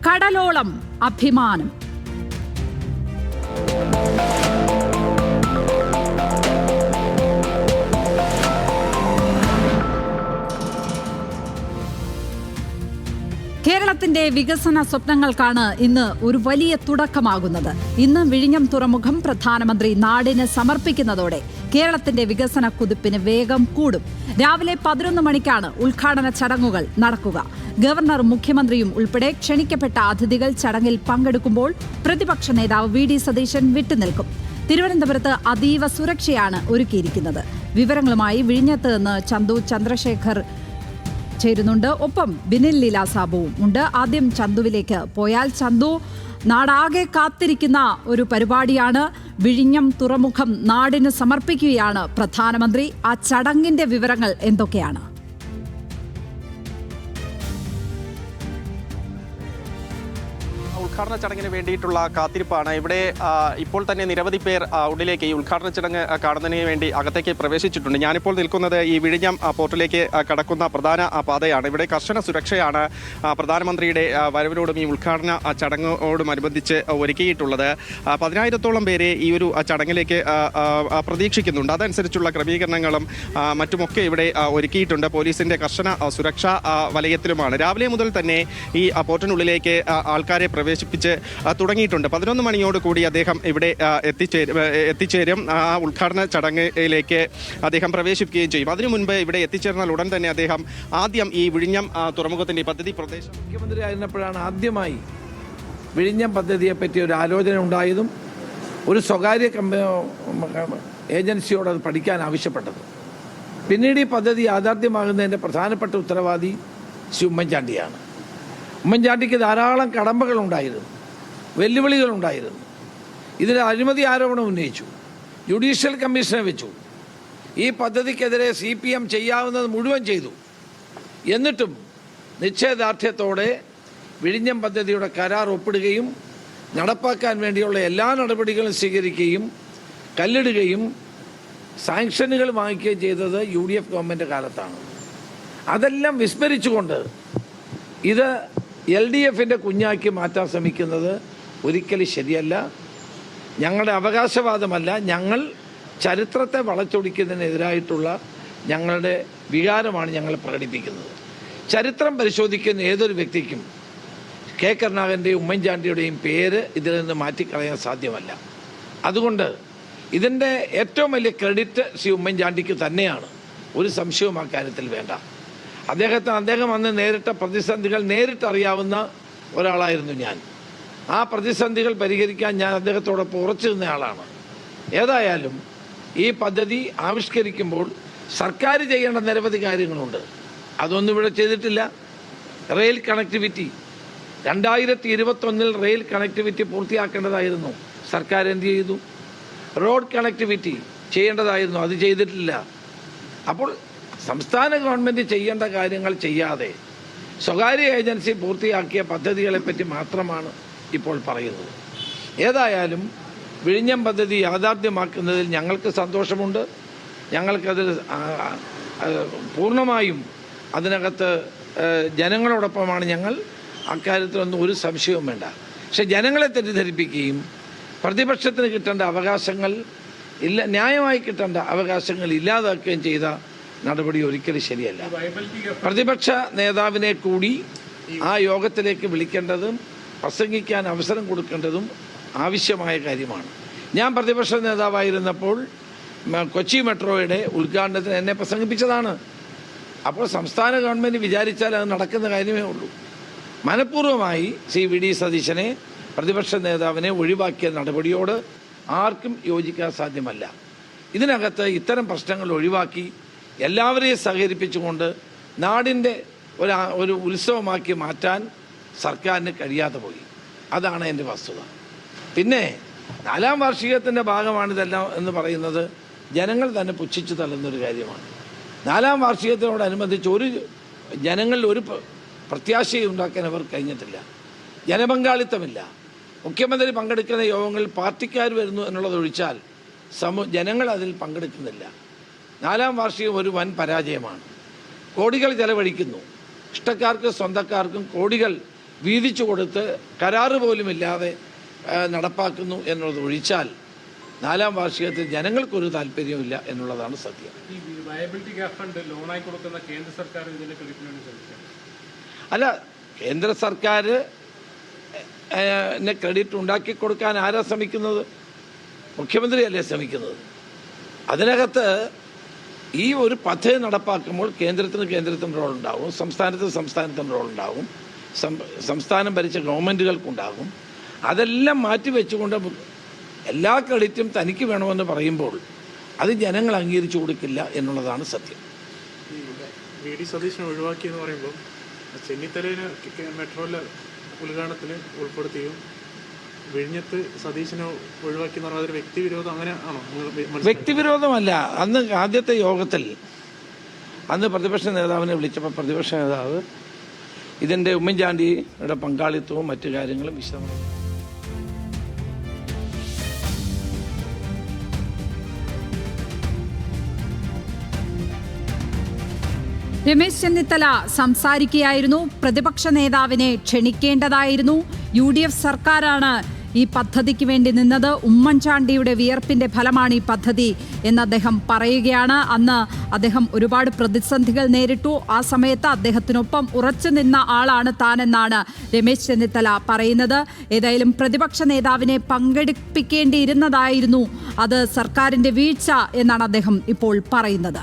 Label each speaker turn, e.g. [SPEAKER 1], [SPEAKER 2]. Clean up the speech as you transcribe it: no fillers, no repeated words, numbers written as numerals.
[SPEAKER 1] കടലോളം അഭിമാനം. കേരളത്തിന്റെ വികസന സ്വപ്നങ്ങൾക്കാണ് ഇന്ന് ഒരു വലിയ തുടക്കമാകുന്നത്. ഇന്ന് വിഴിഞ്ഞം തുറമുഖം പ്രധാനമന്ത്രി നാടിന് സമർപ്പിക്കുന്നതോടെ കേരളത്തിന്റെ വികസന കുതിപ്പിന് വേഗം കൂടും. രാവിലെ 11 മണിക്കാണ് ഉദ്ഘാടന ചടങ്ങുകൾ നടക്കുക. ഗവർണറും മുഖ്യമന്ത്രിയും ഉൾപ്പെടെ ക്ഷണിക്കപ്പെട്ട അതിഥികൾ ചടങ്ങിൽ പങ്കെടുക്കുമ്പോൾ പ്രതിപക്ഷ നേതാവ് വി.ഡി. സതീശൻ വിട്ടുനിൽക്കും. തിരുവനന്തപുരത്ത് അതീവ സുരക്ഷയാണ് ഒരുക്കിയിരിക്കുന്നത്. വിവരങ്ങളുമായി വിഴിഞ്ഞത്ത് നിന്ന് ചന്തു ചന്ദ്രശേഖർ ചേരുന്നുണ്ട്. ഒപ്പം ബിനിൽ ലീല സാബുവും ഉണ്ട്. ആദ്യം ചന്തുവിലേക്ക് പോയാൽ, ചന്തു, നാടാകെ കാത്തിരിക്കുന്ന ഒരു പരിപാടിയാണ്. വിഴിഞ്ഞം തുറമുഖം നാടിന് സമർപ്പിക്കുകയാണ് പ്രധാനമന്ത്രി. ആ ചടങ്ങിന്റെ വിവരങ്ങൾ എന്തൊക്കെയാണ്?
[SPEAKER 2] ഉദ്ഘാടന ചടങ്ങിന് വേണ്ടിയിട്ടുള്ള കാത്തിരിപ്പാണ്. ഇവിടെ ഇപ്പോൾ തന്നെ നിരവധി പേർ ഉള്ളിലേക്ക് ഈ ഉദ്ഘാടന ചടങ്ങ് കാണുന്നതിന് വേണ്ടി അകത്തേക്ക് പ്രവേശിച്ചിട്ടുണ്ട്. ഞാനിപ്പോൾ നിൽക്കുന്നത് ഈ വിഴിഞ്ഞം പോർട്ടിലേക്ക് കടക്കുന്ന പ്രധാന പാതയാണ്. ഇവിടെ കർശന സുരക്ഷയാണ് പ്രധാനമന്ത്രിയുടെ വരവിനോടും ഈ ഉദ്ഘാടന ചടങ്ങോടുമനുബന്ധിച്ച് ഒരുക്കിയിട്ടുള്ളത്. 10,000-ഓളം പേരെ ഈ ഒരു ചടങ്ങിലേക്ക് പ്രതീക്ഷിക്കുന്നുണ്ട്. അതനുസരിച്ചുള്ള ക്രമീകരണങ്ങളും മറ്റുമൊക്കെ ഇവിടെ ഒരുക്കിയിട്ടുണ്ട്. പോലീസിന്റെ കർശന സുരക്ഷാ വലയത്തിലുമാണ്. രാവിലെ മുതൽ തന്നെ ഈ പോർട്ടിനുള്ളിലേക്ക് ആൾക്കാരെ പ്രവേശിപ്പിച്ച് തുടങ്ങിയിട്ടുണ്ട്. 11 മണിയോട് കൂടി അദ്ദേഹം ഇവിടെ എത്തിച്ചേരും. ആ ഉദ്ഘാടന ചടങ്ങിലേക്ക് അദ്ദേഹം പ്രവേശിക്കുകയും ചെയ്യും. അതിനു മുൻപ് ഇവിടെ എത്തിച്ചേർന്നാൽ ഉടൻ തന്നെ അദ്ദേഹം ആദ്യം ഈ വിഴിഞ്ഞം തുറമുഖത്തിന്റെ പദ്ധതി പ്രദേശം
[SPEAKER 3] മുഖ്യമന്ത്രി ആയിരുന്നപ്പോഴാണ് ആദ്യമായി വിഴിഞ്ഞം പദ്ധതിയെ പറ്റി ഒരു ആലോചന ഉണ്ടായതും ഒരു സ്വകാര്യ ഏജൻസിയോട് അത് പഠിക്കാൻ ആവശ്യപ്പെട്ടത്. പിന്നീട് ഈ പദ്ധതി യാഥാർത്ഥ്യമാകുന്നതിൻ്റെ പ്രധാനപ്പെട്ട ഉത്തരവാദി ശ്രീ ഉമ്മൻചാണ്ടിയാണ്. ഉമ്മൻചാണ്ടിക്ക് ധാരാളം കടമ്പകളുണ്ടായിരുന്നു, വെല്ലുവിളികളുണ്ടായിരുന്നു. ഇതിന് അഴിമതി ആരോപണം ഉന്നയിച്ചു, ജുഡീഷ്യൽ കമ്മീഷനെ വെച്ചു, ഈ പദ്ധതിക്കെതിരെ CPM ചെയ്യാവുന്നത് മുഴുവൻ ചെയ്തു. എന്നിട്ടും നിശ്ചയദാർഢ്യത്തോടെ വിഴിഞ്ഞം പദ്ധതിയുടെ കരാർ ഒപ്പിടുകയും നടപ്പാക്കാൻ വേണ്ടിയുള്ള എല്ലാ നടപടികളും സ്വീകരിക്കുകയും കല്ലിടുകയും സാങ്ഷനുകൾ വാങ്ങിക്കുകയും ചെയ്തത് UDF ഗവൺമെൻറ് കാലത്താണ്. അതെല്ലാം വിസ്മരിച്ചുകൊണ്ട് ഇത് LDFിൻ്റെ കുഞ്ഞാക്കി മാറ്റാൻ ശ്രമിക്കുന്നത് ഒരിക്കലും ശരിയല്ല. ഞങ്ങളുടെ അവകാശവാദമല്ല, ഞങ്ങൾ ചരിത്രത്തെ വളച്ചൊടിക്കുന്നതിനെതിരായിട്ടുള്ള ഞങ്ങളുടെ വികാരമാണ് ഞങ്ങൾ പ്രകടിപ്പിക്കുന്നത്. ചരിത്രം പരിശോധിക്കുന്ന ഏതൊരു വ്യക്തിക്കും കെ കരുണാകരൻ്റെയും ഉമ്മൻചാണ്ടിയുടെയും പേര് ഇതിൽ നിന്ന് മാറ്റിക്കളയാൻ സാധ്യമല്ല. അതുകൊണ്ട് ഇതിൻ്റെ ഏറ്റവും വലിയ ക്രെഡിറ്റ് ശ്രീ ഉമ്മൻചാണ്ടിക്ക് തന്നെയാണ്. ഒരു സംശയവും ആ കാര്യത്തിൽ വേണ്ട. അദ്ദേഹം അന്ന് നേരിട്ട പ്രതിസന്ധികൾ നേരിട്ടറിയാവുന്ന ഒരാളായിരുന്നു ഞാൻ. ആ പ്രതിസന്ധികൾ പരിഹരിക്കാൻ ഞാൻ അദ്ദേഹത്തോടൊപ്പം ഉറച്ചു നിന്നയാളാണ്. ഏതായാലും ഈ പദ്ധതി ആവിഷ്കരിക്കുമ്പോൾ സർക്കാർ ചെയ്യേണ്ട നിരവധി കാര്യങ്ങളുണ്ട്. അതൊന്നും ഇവിടെ ചെയ്തിട്ടില്ല. റെയിൽ കണക്ടിവിറ്റി 2021 റെയിൽ കണക്ടിവിറ്റി പൂർത്തിയാക്കേണ്ടതായിരുന്നു. സർക്കാർ എന്ത് ചെയ്തു? റോഡ് കണക്ടിവിറ്റി ചെയ്യേണ്ടതായിരുന്നു, അത് ചെയ്തിട്ടില്ല. അപ്പോൾ സംസ്ഥാന ഗവൺമെൻറ് ചെയ്യേണ്ട കാര്യങ്ങൾ ചെയ്യാതെ സ്വകാര്യ ഏജൻസി പൂർത്തിയാക്കിയ പദ്ധതികളെപ്പറ്റി മാത്രമാണ് ഇപ്പോൾ പറയുന്നത്. ഏതായാലും വിഴിഞ്ഞം പദ്ധതി യാഥാർത്ഥ്യമാക്കുന്നതിൽ ഞങ്ങൾക്ക് സന്തോഷമുണ്ട്. ഞങ്ങൾക്കത് പൂർണ്ണമായും അതിനകത്ത് ജനങ്ങളോടൊപ്പമാണ് ഞങ്ങൾ. അക്കാര്യത്തിലൊന്നും ഒരു സംശയവും വേണ്ട. പക്ഷെ ജനങ്ങളെ തെറ്റിദ്ധരിപ്പിക്കുകയും പ്രതിപക്ഷത്തിന് കിട്ടേണ്ട അവകാശങ്ങൾ ന്യായമായി കിട്ടേണ്ട അവകാശങ്ങൾ ഇല്ലാതാക്കുകയും ചെയ്ത നടപടി ഒരിക്കലും ശരിയല്ല. പ്രതിപക്ഷ നേതാവിനെ കൂടി ആ യോഗത്തിലേക്ക് വിളിക്കേണ്ടതും പ്രസംഗിക്കാൻ അവസരം കൊടുക്കേണ്ടതും ആവശ്യമായ കാര്യമാണ്. ഞാൻ പ്രതിപക്ഷ നേതാവായിരുന്നപ്പോൾ കൊച്ചി മെട്രോയുടെ ഉദ്ഘാടനത്തിന് എന്നെ പ്രസംഗിപ്പിച്ചതാണ്. അപ്പോൾ സംസ്ഥാന ഗവൺമെൻറ് വിചാരിച്ചാൽ അത് നടക്കുന്ന കാര്യമേ ഉള്ളൂ. മനഃപൂർവ്വമായി ശ്രീ വി.ഡി. സതീശനെ, പ്രതിപക്ഷ നേതാവിനെ ഒഴിവാക്കിയ നടപടിയോട് ആർക്കും യോജിക്കാൻ സാധ്യമല്ല. ഇതിനകത്ത് ഇത്തരം പ്രശ്നങ്ങൾ ഒഴിവാക്കി എല്ലാവരെയും സഹകരിപ്പിച്ചുകൊണ്ട് നാടിൻ്റെ ഒരു ഉത്സവമാക്കി മാറ്റാൻ സർക്കാരിന് കഴിയാതെ പോയി. അതാണ് എൻ്റെ വസ്തുത. പിന്നെ 4ാം വാർഷികത്തിൻ്റെ ഭാഗമാണിതെല്ലാം എന്ന് പറയുന്നത് ജനങ്ങൾ തന്നെ പുച്ഛിച്ചു തള്ളുന്നൊരു കാര്യമാണ്. 4ാം വാർഷികത്തിനോടനുബന്ധിച്ച് ജനങ്ങളിൽ ഒരു പ്രത്യാശയും ഉണ്ടാക്കാൻ അവർ കഴിഞ്ഞിട്ടില്ല. ജനപങ്കാളിത്തമില്ല. മുഖ്യമന്ത്രി പങ്കെടുക്കുന്ന യോഗങ്ങളിൽ പാർട്ടിക്കാർ വരുന്നു എന്നുള്ളതൊഴിച്ചാൽ ജനങ്ങൾ അതിൽ പങ്കെടുക്കുന്നില്ല. 4ാം വാർഷികം ഒരു വൻ പരാജയമാണ്. കോടികൾ ചെലവഴിക്കുന്നു. ഇഷ്ടക്കാർക്കും സ്വന്തക്കാർക്കും കോടികൾ വീതിച്ചു കൊടുത്ത് കരാറ് പോലുമില്ലാതെ നടപ്പാക്കുന്നു എന്നുള്ളത് ഒഴിച്ചാൽ 4ാം വാർഷികത്തിൽ ജനങ്ങൾക്കൊരു താല്പര്യമില്ല എന്നുള്ളതാണ് സത്യം.
[SPEAKER 4] ഈ വയബിലിറ്റി ഗ്യാപ് ഫണ്ട് ലോണായി കൊടുക്കുന്ന കേന്ദ്ര സർക്കാർ ഇതിന്റെ ക്രെഡിറ്റിന് വേണ്ടി ശ്രമിക്കാം.
[SPEAKER 3] അല്ല, കേന്ദ്ര സർക്കാർ ക്രെഡിറ്റ് ഉണ്ടാക്കി കൊടുക്കാൻ ആരാ ശ്രമിക്കുന്നത്? മുഖ്യമന്ത്രിയല്ലേ ശ്രമിക്കുന്നത്. അതിനകത്ത് ഈ ഒരു പദ്ധതി നടപ്പാക്കുമ്പോൾ കേന്ദ്രത്തിന് റോൾ ഉണ്ടാവും, സംസ്ഥാനത്തിന് റോൾ ഉണ്ടാവും, സംസ്ഥാനം ഭരിച്ച ഗവൺമെൻറ്റുകൾക്കുണ്ടാകും. അതെല്ലാം മാറ്റി വെച്ചുകൊണ്ട് എല്ലാ ക്രെഡിറ്റും തനിക്ക് വേണമെന്ന് പറയുമ്പോൾ അത് ജനങ്ങൾ അംഗീകരിച്ചു കൊടുക്കില്ല എന്നുള്ളതാണ് സത്യം.
[SPEAKER 4] വി ഡി സതീശനെ ഒഴിവാക്കി എന്ന് പറയുമ്പോൾ ചെന്നിത്തലയിലെ മെട്രോയിലെ ഉദ്ഘാടനത്തിൽ ഉൾപ്പെടുത്തിയും വിഴിഞ്ഞത്ത് സതീശനെ ഒഴിവാക്കി എന്ന് പറഞ്ഞാൽ അതൊരു വ്യക്തിവിരോധം അങ്ങനെ ആണോ?
[SPEAKER 3] വ്യക്തിവിരോധമല്ല. അന്ന് ആദ്യത്തെ യോഗത്തിൽ പ്രതിപക്ഷ നേതാവിനെ വിളിച്ചപ്പോൾ പ്രതിപക്ഷ നേതാവ് ഇതിൻ്റെ ഉമ്മൻചാണ്ടിയുടെ പങ്കാളിത്തവും മറ്റു കാര്യങ്ങളും വിശദമായി.
[SPEAKER 1] രമേശ് ചെന്നിത്തല സംസാരിക്കുകയായിരുന്നു. പ്രതിപക്ഷ നേതാവിനെ ക്ഷണിക്കേണ്ടതായിരുന്നു. UDF സർക്കാരാണ് ഈ പദ്ധതിക്ക് വേണ്ടി നിന്നത്. ഉമ്മൻചാണ്ടിയുടെ വിയർപ്പിന്റെ ഫലമാണ് ഈ പദ്ധതി എന്ന് അദ്ദേഹം പറയുകയാണ്. അന്ന് അദ്ദേഹം ഒരുപാട് പ്രതിസന്ധികൾ നേരിട്ടു. ആ സമയത്ത് അദ്ദേഹത്തിനൊപ്പം ഉറച്ചു നിന്ന ആളാണ് താനെന്നാണ് രമേശ് ചെന്നിത്തല പറയുന്നത്. ഏതായാലും പ്രതിപക്ഷ നേതാവിനെ പങ്കെടുപ്പിക്കേണ്ടിയിരുന്നതായിരുന്നു, അത് സർക്കാരിന്റെ വീഴ്ച എന്നാണ് അദ്ദേഹം ഇപ്പോൾ പറയുന്നത്.